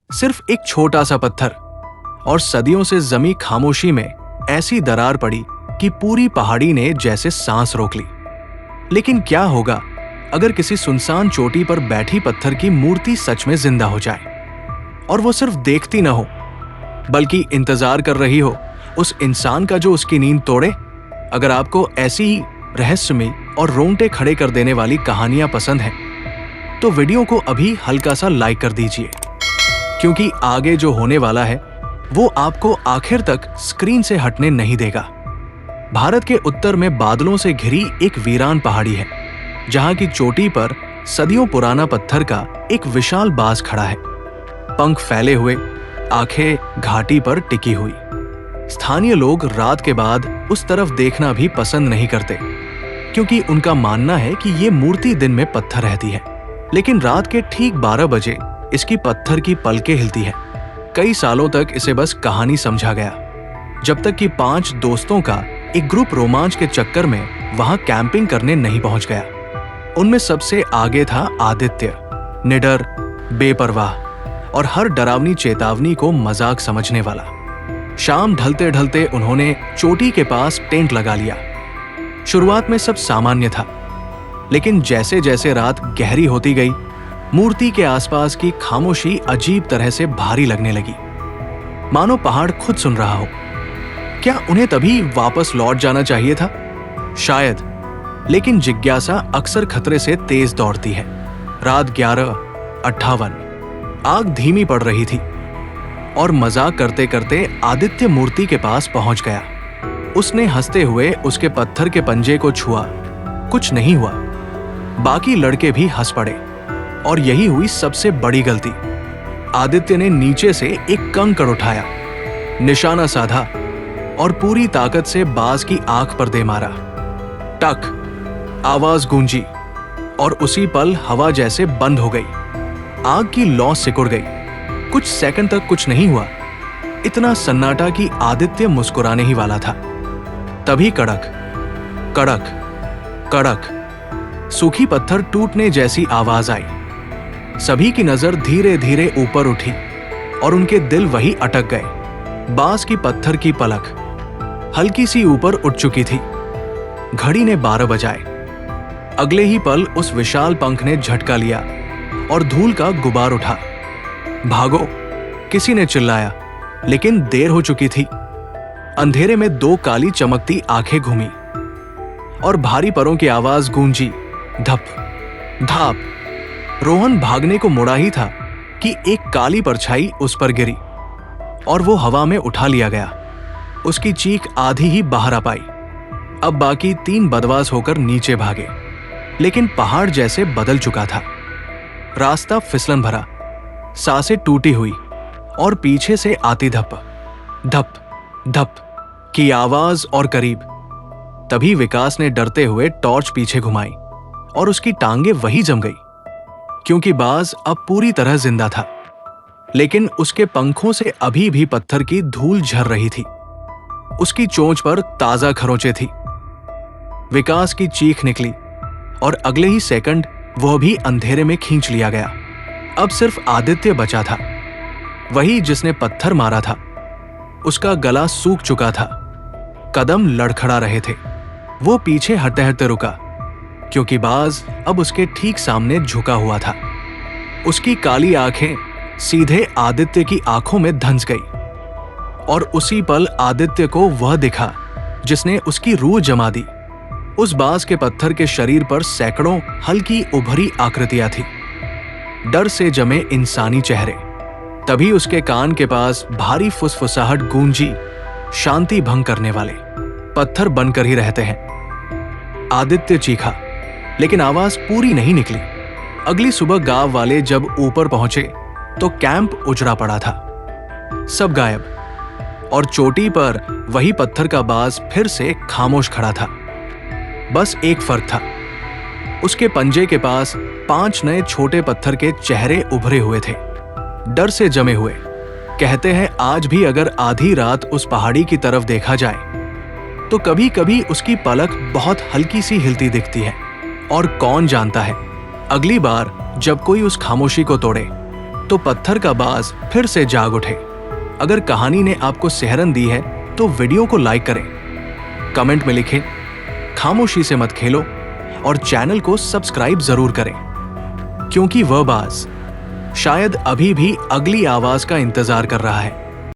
सिर्फ एक छोटा सा पत्थर, और सदियों से जमी खामोशी में ऐसी दरार पड़ी कि पूरी पहाड़ी ने जैसे सांस रोक ली। लेकिन क्या होगा अगर किसी सुनसान चोटी पर बैठी पत्थर की मूर्ति सच में जिंदा हो जाए, और वो सिर्फ देखती न हो बल्कि इंतजार कर रही हो उस इंसान का जो उसकी नींद तोड़े? अगर आपको ऐसी ही रहस्यमयी और रोंगटे खड़े कर देने वाली कहानियां पसंद हैं, तो वीडियो को अभी हल्का सा लाइक कर दीजिए, क्योंकि आगे जो होने वाला है वो आपको आखिर तक स्क्रीन से हटने नहीं देगा। भारत के उत्तर में बादलों से घिरी एक वीरान पहाड़ी है, जहां की चोटी पर सदियों पुराना पत्थर का एक विशाल बाज खड़ा है, पंख फैले हुए, आंखें घाटी पर टिकी हुई। स्थानीय लोग रात के बाद उस तरफ देखना भी पसंद नहीं करते, क्योंकि उनका मानना है कि ये मूर्ति दिन में पत्थर रहती है, लेकिन रात के ठीक 12 बजे इसकी पत्थर की पलकें हिलती है। कई सालों तक इसे बस कहानी समझा गया, जब तक कि 5 दोस्तों का एक ग्रुप रोमांच के चक्कर में वहां कैंपिंग करने नहीं पहुंच गया। उनमें सबसे आगे था आदित्य, निडर, बेपरवाह और हर डरावनी चेतावनी को मजाक समझने वाला। शाम ढलते ढलते उन्होंने चोटी के पास टेंट लगा लिया। शुरुआत में सब सामान्य था, लेकिन जैसे जैसे रात गहरी होती गई, मूर्ति के आसपास की खामोशी अजीब तरह से भारी लगने लगी, मानो पहाड़ खुद सुन रहा हो। क्या उन्हें तभी वापस लौट जाना चाहिए था? शायद, लेकिन जिज्ञासा अक्सर खतरे से तेज दौड़ती है। रात 11:58, आग धीमी पड़ रही थी, और मजाक करते करते आदित्य मूर्ति के पास पहुंच गया। उसने हंसते हुए उसके पत्थर के पंजे को छुआ। कुछ नहीं हुआ। बाकी लड़के भी हंस पड़े, और यही हुई सबसे बड़ी गलती। आदित्य ने नीचे से एक कंकड़ उठाया, निशाना साधा और पूरी ताकत से बाज की आंख पर दे मारा। टक, आवाज गूंजी, और उसी पल हवा जैसे बंद हो गई। आग की लौ सिकुड़ गई। कुछ सेकंड तक कुछ नहीं हुआ, इतना सन्नाटा कि आदित्य मुस्कुराने ही वाला था। तभी कड़क कड़क कड़क सूखी पत्थर टूटने जैसी आवाज आई। सभी की नजर धीरे धीरे ऊपर उठी, और उनके दिल वही अटक गए। बांस की पत्थर की पलक हल्की सी ऊपर उठ चुकी थी। घड़ी ने 12 बजाए। अगले ही पल उस विशाल पंख ने झटका लिया, और धूल का गुबार उठा। भागो, किसी ने चिल्लाया, लेकिन देर हो चुकी थी। अंधेरे में 2 काली चमकती आंखें घूमी, और भारी परों की आवाज गूंजी, धप धाप। रोहन भागने को मुड़ा ही था कि एक काली परछाई उस पर गिरी, और वो हवा में उठा लिया गया। उसकी चीख आधी ही बाहर आ पाई। अब बाकी 3 बदमाश होकर नीचे भागे, लेकिन पहाड़ जैसे बदल चुका था। रास्ता फिसलन भरा, सांसें टूटी हुई, और पीछे से आती धप धप धप की आवाज और करीब। तभी विकास ने डरते हुए टॉर्च पीछे घुमाई, और उसकी टांगे वही जम गई, क्योंकि बाज अब पूरी तरह जिंदा था, लेकिन उसके पंखों से अभी भी पत्थर की धूल झर रही थी। उसकी चोंच पर ताजा खरोंचे थी। विकास की चीख निकली, और अगले ही सेकंड वह भी अंधेरे में खींच लिया गया। अब सिर्फ आदित्य बचा था, वही जिसने पत्थर मारा था। उसका गला सूख चुका था, कदम लड़खड़ा रहे थे। वो पीछे हटते हटते रुका, क्योंकि बाज अब उसके ठीक सामने झुका हुआ था। उसकी काली आंखें सीधे आदित्य की आंखों में धंस गई, और उसी पल आदित्य को वह दिखा जिसने उसकी रूह जमा दी। उस बाज के पत्थर के शरीर पर सैकड़ों हल्की उभरी आकृतियां थी, डर से जमे इंसानी चेहरे। तभी उसके कान के पास भारी फुसफुसाहट गूंजी, शांति भंग करने वाले पत्थर बनकर ही रहते हैं। आदित्य चीखा, लेकिन आवाज पूरी नहीं निकली। अगली सुबह गांव वाले जब ऊपर पहुंचे तो कैंप उजड़ा पड़ा था, सब गायब, और चोटी पर वही पत्थर का बाज फिर से खामोश खड़ा था। बस एक फर्क था, उसके पंजे के पास 5 नए छोटे पत्थर के चेहरे उभरे हुए थे, डर से जमे हुए। कहते हैं आज भी अगर आधी रात उस पहाड़ी की तरफ देखा जाए तो कभी कभी उसकी पलक बहुत हल्की सी हिलती दिखती है। और कौन जानता है, अगली बार जब कोई उस खामोशी को तोड़े तो पत्थर का बाज फिर से जाग उठे। अगर कहानी ने आपको सेहरन दी है तो वीडियो को लाइक करें, कमेंट में लिखें खामोशी से मत खेलो और चैनल को सब्सक्राइब जरूर करें, क्योंकि वह बाज शायद अभी भी अगली आवाज का इंतजार कर रहा है।